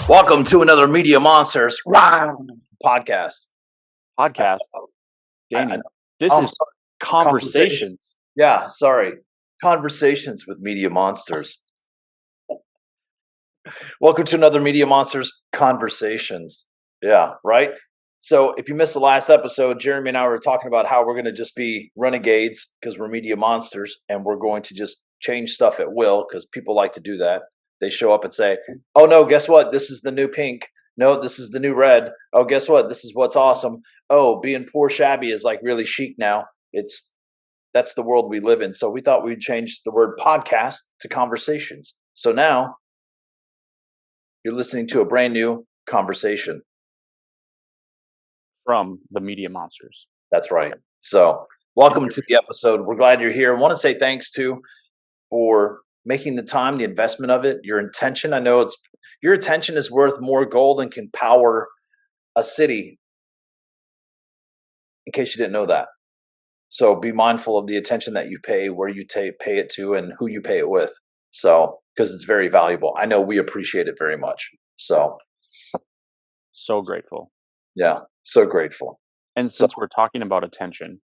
Welcome to another Media Monsters podcast. Podcast. Danny, this I'm is sorry. conversations. Yeah, sorry. Conversations with Media Monsters. Welcome to another Media Monsters Conversations. Yeah, right? So if you missed the last episode, Jeremy and I were talking about how we're going to just be renegades because we're media monsters and we're going to just change stuff at will because people like to do that. They show up and say, oh, no, guess what? This is the new pink. No, this is the new red. Oh, guess what? This is what's awesome. Oh, being poor shabby is like really chic now. That's the world we live in. So we thought we'd change the word podcast to conversations. So now you're listening to a brand new conversation. From the Media Monsters. That's right. So welcome to the episode. We're glad you're here. I want to say thanks for making the time, the investment of it, your intention. I know your attention is worth more gold and can power a city, in case you didn't know that. So be mindful of the attention that you pay, where you pay it to, and who you pay it with. So, because it's very valuable. I know we appreciate it very much. So Grateful. Yeah, so grateful. And since we're talking about attention,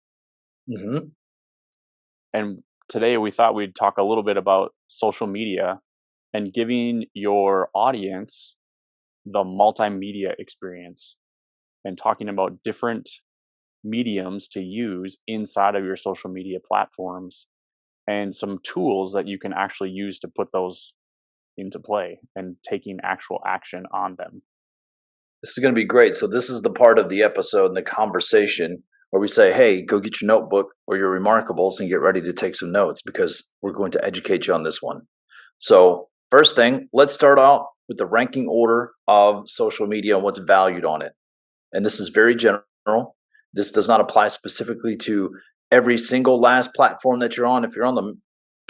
and today we thought we'd talk a little bit about social media and giving your audience the multimedia experience and talking about different mediums to use inside of your social media platforms and some tools that you can actually use to put those into play and taking actual action on them. This is going to be great. So this is the part of the episode and the conversation where we say, hey, go get your notebook or your Remarkables and get ready to take some notes because we're going to educate you on this one. So first thing, let's start off with the ranking order of social media and what's valued on it. And this is very general. This does not apply specifically to every single last platform that you're on. If you're on the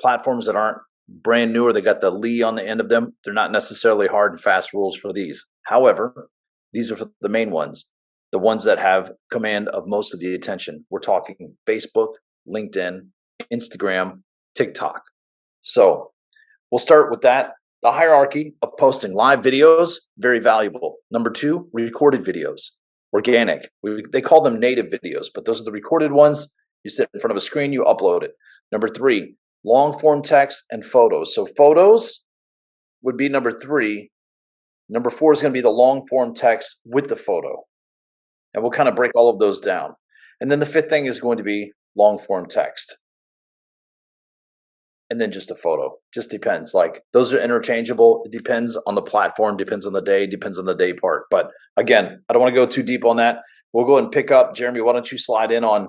platforms that aren't brand new or they got the Lee on the end of them, they're not necessarily hard and fast rules for these. However, these are the main ones, the ones that have command of most of the attention. We're talking Facebook, LinkedIn, Instagram, TikTok. So we'll start with that. The hierarchy of posting live videos, very valuable. Number 2, recorded videos, organic. They call them native videos, but those are the recorded ones. You sit in front of a screen, you upload it. Number 3, long form text and photos. So photos would be number 3. Number 4 is going to be the long form text with the photo. And we'll kind of break all of those down. And then the 5th thing is going to be long form text. And then just a photo. Just depends. Like those are interchangeable. It depends on the platform, depends on the day, depends on the day part. But again, I don't want to go too deep on that. We'll go ahead and pick up. Jeremy, why don't you slide in on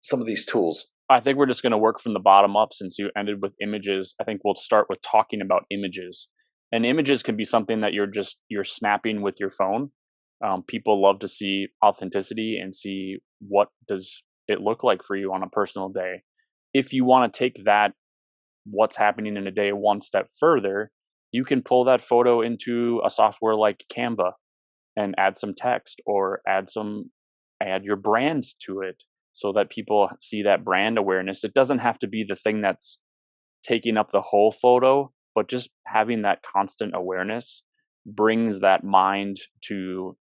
some of these tools? I think we're just going to work from the bottom up since you ended with images. I think we'll start with talking about images. And images can be something that you're snapping with your phone. People love to see authenticity and see what does it look like for you on a personal day. If you want to take that, what's happening in a day, one step further, you can pull that photo into a software like Canva and add some text or add your brand to it so that people see that brand awareness. It doesn't have to be the thing that's taking up the whole photo, but just having that constant awareness brings that mind to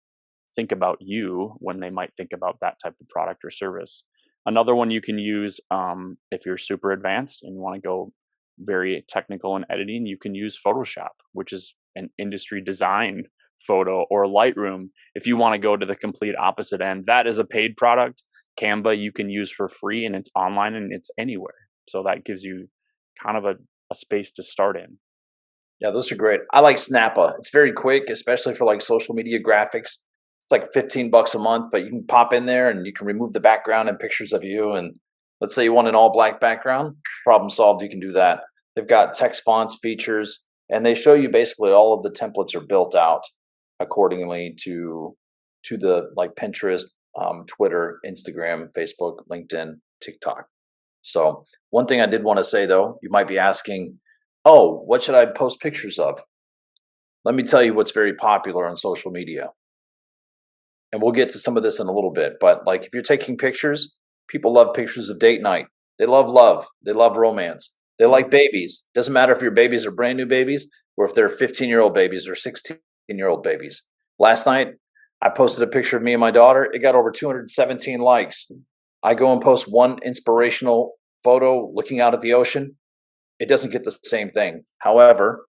think about you when they might think about that type of product or service. Another one you can use if you're super advanced and you want to go very technical in editing, you can use Photoshop, which is an industry designed photo, or Lightroom if you want to go to the complete opposite end. That is a paid product. Canva you can use for free and it's online and it's anywhere. So that gives you kind of a space to start in. Yeah, those are great. I like Snappa. It's very quick, especially for like social media graphics. It's like $15 a month, but you can pop in there and you can remove the background and pictures of you. And let's say you want an all black background, problem solved. You can do that. They've got text fonts, features, and they show you basically all of the templates are built out accordingly to the like Pinterest, Twitter, Instagram, Facebook, LinkedIn, TikTok. So one thing I did want to say though, you might be asking, oh, what should I post pictures of? Let me tell you what's very popular on social media. And we'll get to some of this in a little bit. But like if you're taking pictures, people love pictures of date night. They love love. They love romance. They like babies. Doesn't matter if your babies are brand new babies. or if they're 15-year-old babies or 16-year-old babies. Last night, I posted a picture of me and my daughter. It got over 217 likes. I go and post one inspirational photo looking out at the ocean. It doesn't get the same thing. However,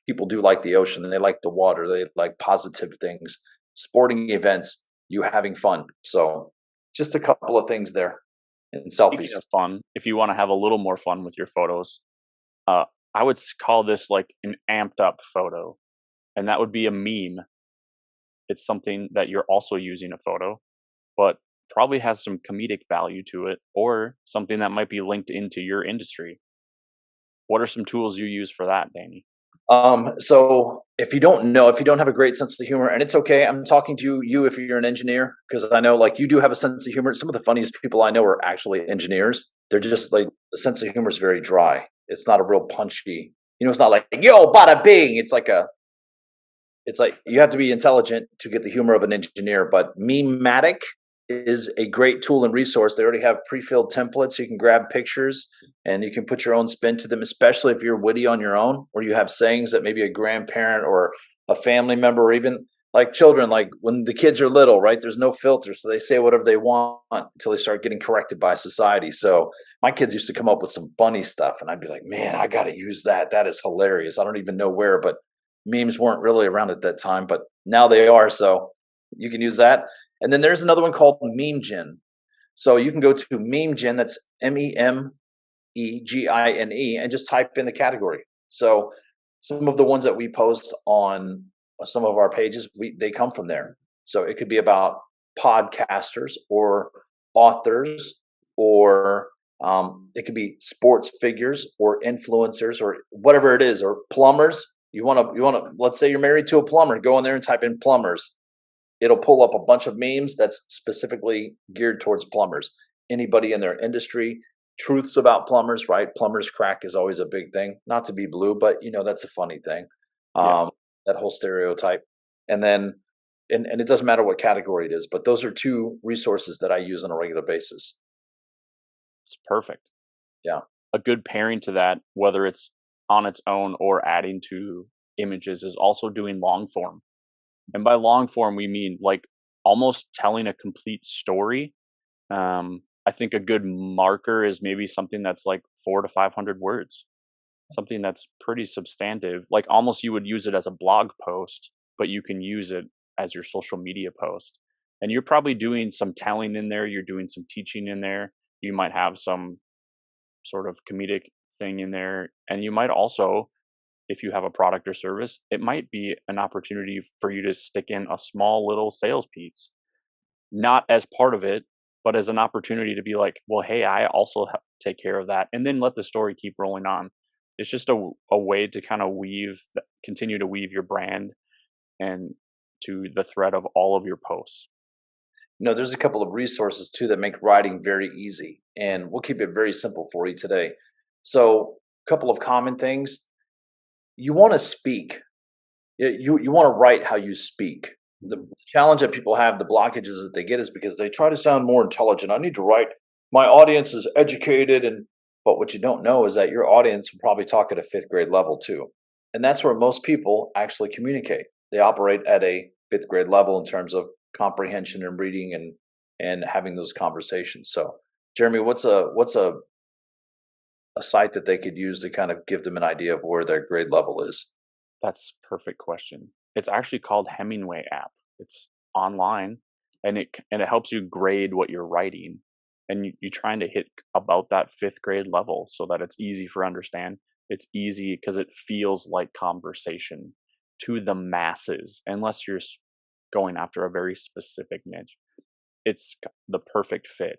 people do like the ocean and they like the water. They like positive things, sporting events, you having fun. So just a couple of things there in Speaking selfies. of fun, if you want to have a little more fun with your photos, uh, I would call this like an amped up photo, and that would be a meme. It's something that you're also using a photo, but probably has some comedic value to it, or something that might be linked into your industry. What are some tools you use for that, Danny? So if you don't know, if you don't have a great sense of humor, and it's okay, I'm talking to you if you're an engineer, because I know like you do have a sense of humor. Some of the funniest people I know are actually engineers. They're just like the sense of humor is very dry. It's not a real punchy, it's not like yo, bada bing. It's like you have to be intelligent to get the humor of an engineer, but Memematic is a great tool and resource. They already have pre-filled templates. So you can grab pictures and you can put your own spin to them, especially if you're witty on your own or you have sayings that maybe a grandparent or a family member or even like children, like when the kids are little, right? There's no filter. So they say whatever they want until they start getting corrected by society. So my kids used to come up with some funny stuff and I'd be like, man, I got to use that. That is hilarious. I don't even know where, but memes weren't really around at that time, but now they are. So you can use that. And then there's another one called MemeGen. So you can go to MemeGen, that's MEMEGINE, and just type in the category. So some of the ones that we post on some of our pages, they come from there. So it could be about podcasters or authors, or it could be sports figures or influencers or whatever it is, or plumbers. You want to. Let's say you're married to a plumber. Go in there and type in plumbers. It'll pull up a bunch of memes that's specifically geared towards plumbers. Anybody in their industry, truths about plumbers, right? Plumbers crack is always a big thing. Not to be blue, but that's a funny thing. Yeah, That whole stereotype. And then, and it doesn't matter what category it is, but those are two resources that I use on a regular basis. it's perfect. Yeah. A good pairing to that, whether it's on its own or adding to images, is also doing long form. And by long form, we mean like almost telling a complete story. I think a good marker is maybe something that's like 400 to 500 words, something that's pretty substantive. Like almost you would use it as a blog post, but you can use it as your social media post. And you're probably doing some telling in there, you're doing some teaching in there. You might have some sort of comedic thing in there. And you might also, if you have a product or service, it might be an opportunity for you to stick in a small little sales piece, not as part of it, but as an opportunity to be like, well, hey, I also take care of that. And then let the story keep rolling on. It's just a way to kind of continue to weave your brand and to the thread of all of your posts. There's a couple of resources too that make writing very easy, and we'll keep it very simple for you today. So, a couple of common things. You want to speak. You want to write how you speak. The challenge that people have, the blockages that they get, is because they try to sound more intelligent. I need to write. My audience is educated, but what you don't know is that your audience will probably talk at a fifth grade level too, and that's where most people actually communicate. They operate at a fifth grade level in terms of comprehension and reading and having those conversations. So, Jeremy, what's a site that they could use to kind of give them an idea of where their grade level is? That's a perfect question. It's actually called Hemingway app. It's online, and it helps you grade what you're writing, and you're trying to hit about that fifth grade level so that it's easy for understand. It's easy because it feels like conversation to the masses, unless you're going after a very specific niche. It's the perfect fit.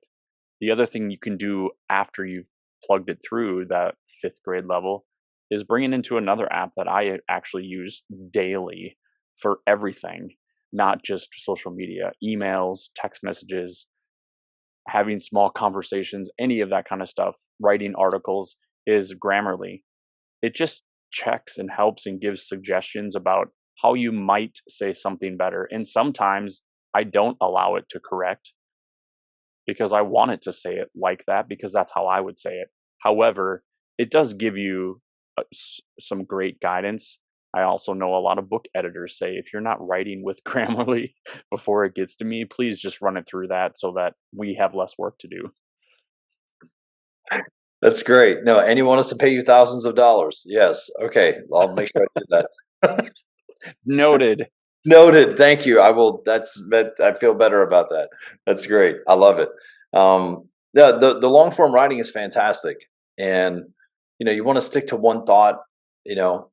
The other thing you can do after you've plugged it through that fifth grade level is bring it into another app that I actually use daily for everything, not just social media, emails, text messages, having small conversations, any of that kind of stuff, writing articles, is Grammarly. It just checks and helps and gives suggestions about how you might say something better. And sometimes I don't allow it to correct because I want it to say it like that because that's how I would say it. However, it does give you some great guidance I also know a lot of book editors say if you're not writing with Grammarly before it gets to me, please just run it through that so that we have less work to do. That's great. No, and you want us to pay you thousands of dollars? Yes. Okay, I'll make sure I do that. Noted. Noted. Thank you. I will. I feel better about that. That's great. I love it. The long form writing is fantastic, and you want to stick to one thought.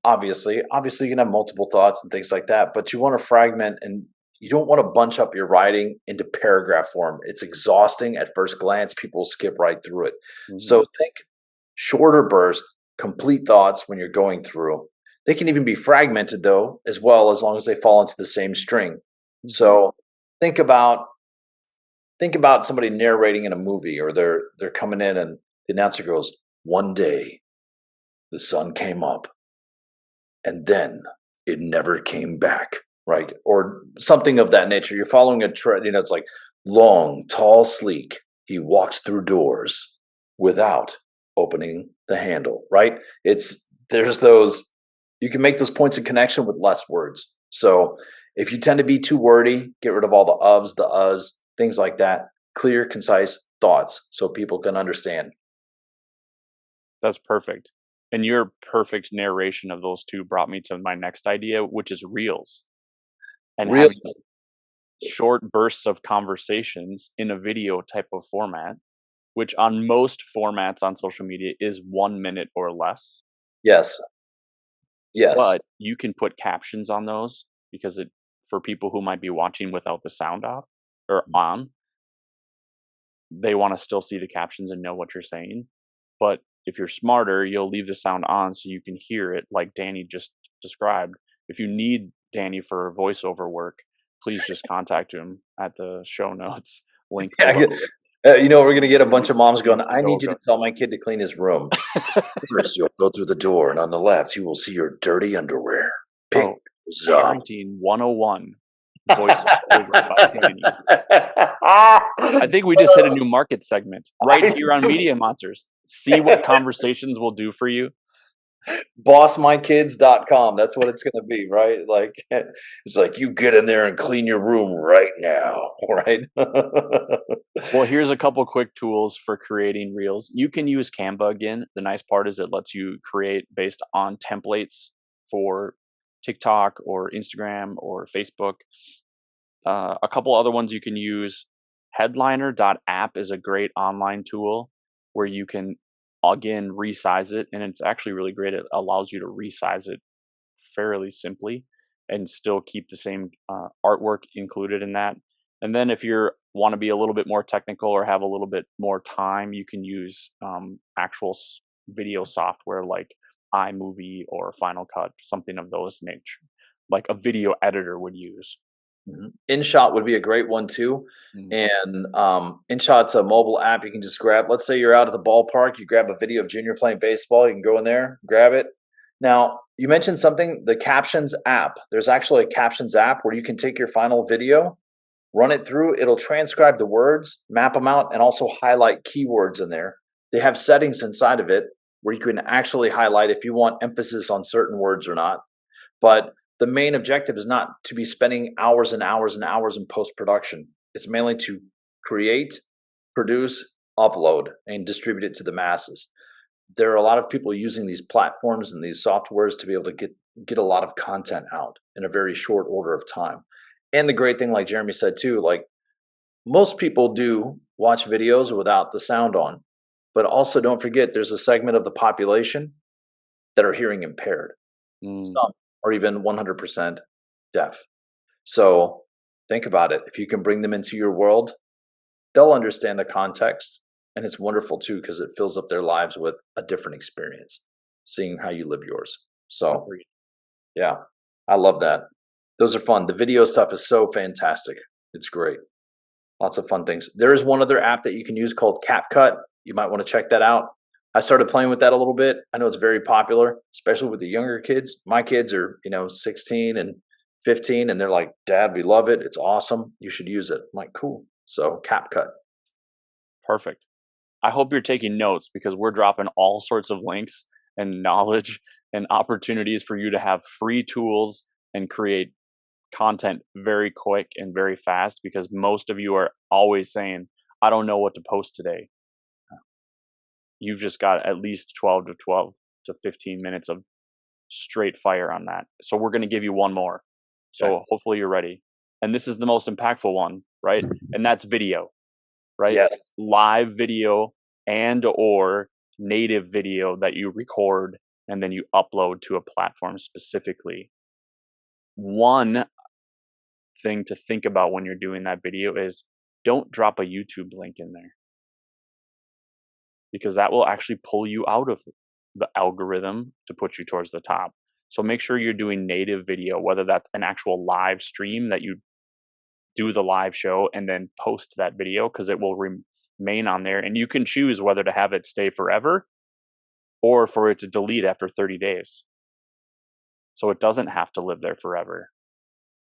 Obviously, you can have multiple thoughts and things like that, but you want to fragment, and you don't want to bunch up your writing into paragraph form. It's exhausting at first glance. People skip right through it. So Mhm. think shorter bursts, complete thoughts when you're going through. They can even be fragmented though, as well, as long as they fall into the same string. Mhm. So think about somebody narrating in a movie, or they're coming in and the announcer goes, "One day the sun came up and then it never came back," right? Or something of that nature. You're following a trend, it's like long, tall, sleek. He walks through doors without opening the handle, right? There's those, you can make those points of connection with less words. So if you tend to be too wordy, get rid of all the ofs, the us, things like that. Clear, concise thoughts so people can understand. That's perfect. And your perfect narration of those 2 brought me to my next idea, which is reels, and Real. having short bursts of conversations in a video type of format, which on most formats on social media is 1 minute or less. Yes. Yes. But you can put captions on those because it for people who might be watching without the sound off or on, they wanna still see the captions and know what you're saying. But if you're smarter, you'll leave the sound on so you can hear it like Danny just described. If you need Danny for voiceover work, please just contact him at the show notes link Yeah, below. we're gonna get a bunch of moms going, Needs to "I go need you to go. tell my kid to clean his room. First, you'll go through the door, and on the left, you will see your dirty underwear. Pick Oh, those up." Parenting 101 voice over by Danny. I think we just hit a new market segment right I here on Media Monsters. See what conversations will do for you. bossmykids.com. That's what it's gonna be, right? Like, it's like, "You get in there and clean your room right now," right? Well, here's a couple quick tools for creating reels. You can use Canva again. The nice part is it lets you create based on templates for TikTok or Instagram or Facebook. A couple other ones you can use. Headliner.app is a great online tool where you can again resize it, and it's actually really great. It allows you to resize it fairly simply and still keep the same artwork included in that. And then if you want to be a little bit more technical or have a little bit more time, you can use actual video software like iMovie or Final Cut, something of those nature, like a video editor would use. Mhm. InShot would be a great one too. Mm. And InShot's a mobile app you can just grab. Let's say you're out at the ballpark, you grab a video of Junior playing baseball, you can go in there, grab it. Now, you mentioned something, the Captions app. There's actually a Captions app where you can take your final video, run it through, it'll transcribe the words, map them out, and also highlight keywords in there. They have settings inside of it where you can actually highlight if you want emphasis on certain words or not. But the main objective is not to be spending hours and hours and hours in post production. It's mainly to create, produce, upload, and distribute it to the masses. There are a lot of people using these platforms and these softwares to be able to get a lot of content out in a very short order of time. And the great thing, like Jeremy said too, like most people do watch videos without the sound on, but also don't forget there's a segment of the population that are hearing impaired. Mm. Some are even 100% deaf. So think about it. If you can bring them into your world, they'll understand the context. And it's wonderful too, because it fills up their lives with a different experience, seeing how you live yours. So, Agreed. yeah, I love that. Those are fun. The video stuff is so fantastic. It's great. Lots of fun things. There is one other app that you can use called CapCut. You might want to check that out. I started playing with that a little bit. I know it's very popular, especially with the younger kids. My kids are, 16 and 15, and they're like, "Dad, we love it. It's awesome. You should use it." I'm like, "Cool." So CapCut. Perfect. I hope you're taking notes because we're dropping all sorts of links and knowledge and opportunities for you to have free tools and create content very quick and very fast, because most of you are always saying, I don't know what to post today. You've just got at least 12 to 15 minutes of straight fire on that. So we're going to give you one more. Okay. So hopefully you're ready. And this is the most impactful one, right? And that's video, right? Yes. Live video and or native video that you record and then you upload to a platform specifically. One thing to think about when you're doing that video is don't drop a YouTube link in there, because that will actually pull you out of the algorithm to put you towards the top. So make sure you're doing native video, whether that's an actual live stream that you do the live show and then post that video, because it will remain on there, and you can choose whether to have it stay forever or for it to delete after 30 days. So it doesn't have to live there forever.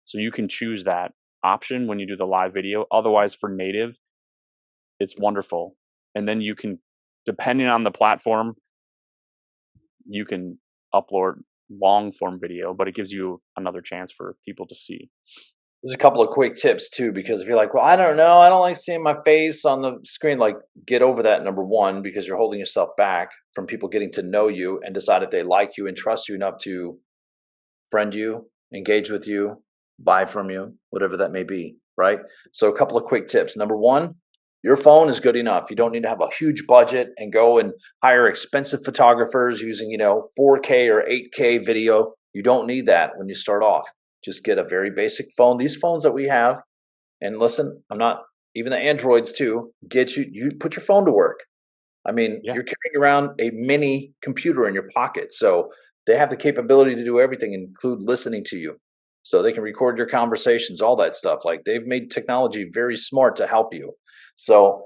So you can choose that option when you do the live video. Otherwise, for native, it's wonderful. And then you can, depending on the platform, you can upload long form video, but it gives you another chance for people to see. There's a couple of quick tips too, because if you're like, well, I don't know, I don't like seeing my face on the screen, like get over that, number one, because you're holding yourself back from people getting to know you and decide if they like you and trust you enough to friend you, engage with you, buy from you, whatever that may be, right? So a couple of quick tips. Number one, your phone is good enough. You don't need to have a huge budget and go and hire expensive photographers using, 4K or 8K video. You don't need that when you start off. Just get a very basic phone. These phones that we have, and listen, I'm not, even the Androids too, you put your phone to work. I mean, Yeah. you're carrying around a mini computer in your pocket. So they have the capability to do everything, include listening to you. So they can record your conversations, all that stuff. Like, they've made technology very smart to help you. So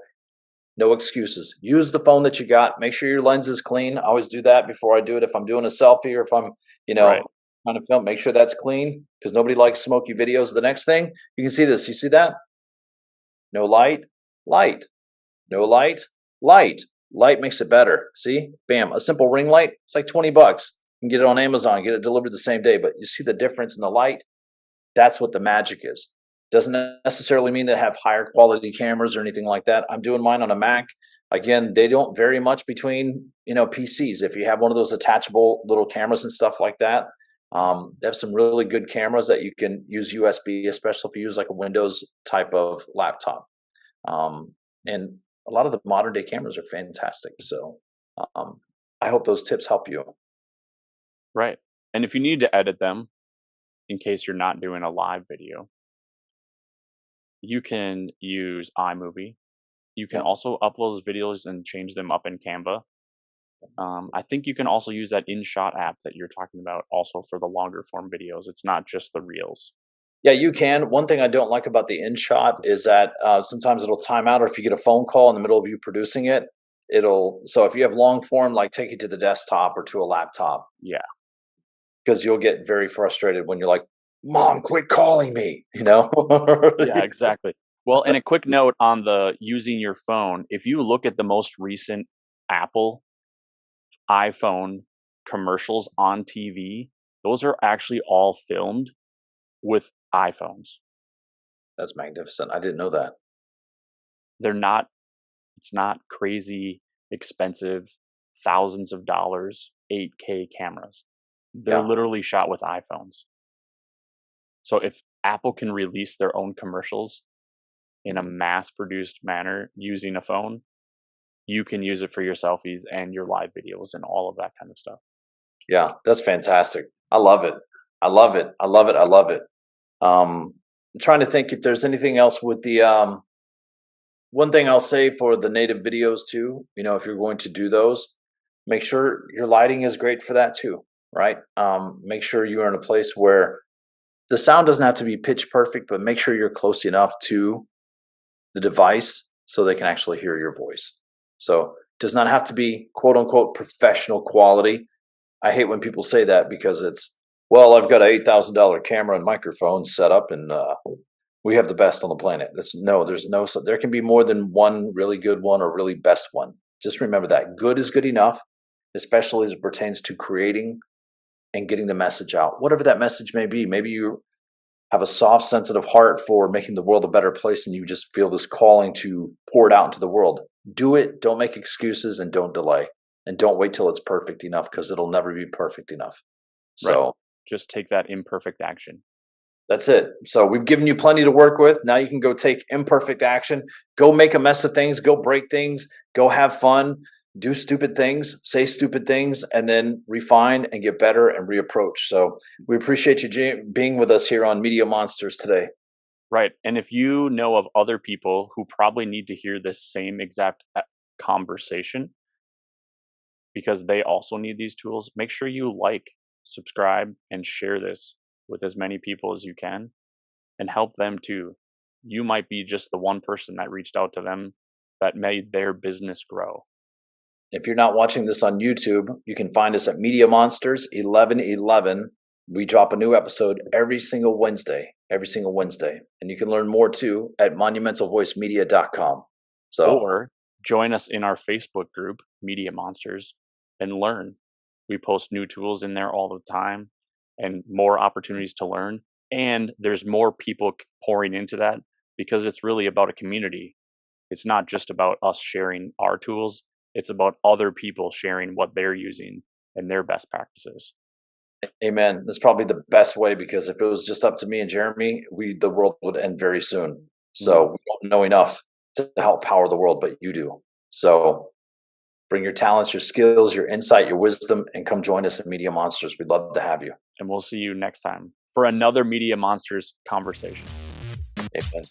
no excuses. Use the phone that you got. Make sure your lens is clean. I always do that before I do it. If I'm doing a selfie or if I'm, Right. trying to film, make sure that's clean, because nobody likes smoky videos. The next thing, you can see this. You see that? No light, light. No light, light. Light makes it better. See? Bam. A simple ring light, it's like $20. You can get it on Amazon, get it delivered the same day. But you see the difference in the light? That's what the magic is. Doesn't necessarily mean they have higher quality cameras or anything like that. I'm doing mine on a Mac. Again, they don't vary much between, PCs. If you have one of those attachable little cameras and stuff like that, they have some really good cameras that you can use USB, especially if you use like a Windows type of laptop. And a lot of the modern day cameras are fantastic. So I hope those tips help you. Right. And if you need to edit them, in case you're not doing a live video, you can use iMovie. You can also upload those videos and change them up in Canva. I think you can also use that InShot app that you're talking about also for the longer form videos. It's not just the reels. Yeah, you can. One thing I don't like about the InShot is that sometimes it'll time out, or if you get a phone call in the middle of you producing it, so if you have long form, like take it to the desktop or to a laptop. Yeah. Because you'll get very frustrated when you're like, Mom, quit calling me, Yeah, exactly. Well, and a quick note on the using your phone. If you look at the most recent Apple iPhone commercials on TV, those are actually all filmed with iPhones. That's magnificent. I didn't know that. They're not, it's not crazy expensive, thousands of dollars, 8K cameras. They're Yeah. literally shot with iPhones. So if Apple can release their own commercials in a mass produced manner using a phone, you can use it for your selfies and your live videos and all of that kind of stuff. Yeah, that's fantastic. I love it. I love it. I love it. I love it. I'm trying to think if there's anything else with the one thing I'll say for the native videos too, if you're going to do those, make sure your lighting is great for that too, right? Make sure you're in a place where the sound doesn't have to be pitch perfect, but make sure you're close enough to the device so they can actually hear your voice. So it does not have to be quote unquote professional quality. I hate when people say that, because well, I've got an $8,000 camera and microphone set up, and we have the best on the planet. There can be more than one really good one or really best one. Just remember that good is good enough, especially as it pertains to creating and getting the message out, whatever that message may be. Maybe you have a soft, sensitive heart for making the world a better place and you just feel this calling to pour it out into the world. Do it. Don't make excuses and don't delay. And don't wait till it's perfect enough because it'll never be perfect enough. Right. So Just take that imperfect action. that's it. So we've given you plenty to work with. Now you can go take imperfect action, go make a mess of things, go break things, go have fun, do stupid things, say stupid things, and then refine and get better and reapproach. So we appreciate you being with us here on Media Monsters today. Right. And if you know of other people who probably need to hear this same exact conversation because they also need these tools, make sure you like, subscribe, and share this with as many people as you can and help them too. You might be just the one person that reached out to them that made their business grow. If you're not watching this on YouTube, you can find us at Media Monsters 1111. We drop a new episode every single Wednesday, And you can learn more too at monumentalvoicemedia.com. So, Or join us in our Facebook group, Media Monsters, and learn. We post new tools in there all the time and more opportunities to learn. And there's more people pouring into that because it's really about a community. It's not just about us sharing our tools, it's about other people sharing what they're using and their best practices. amen. That's probably the best way because if it was just up to me and Jeremy, the world would end very soon. Mhm. So we don't know enough to help power the world, but you do. So bring your talents, your skills, your insight, your wisdom, and come join us at Media Monsters. We'd love to have you. And we'll see you next time for another Media Monsters conversation. Amen.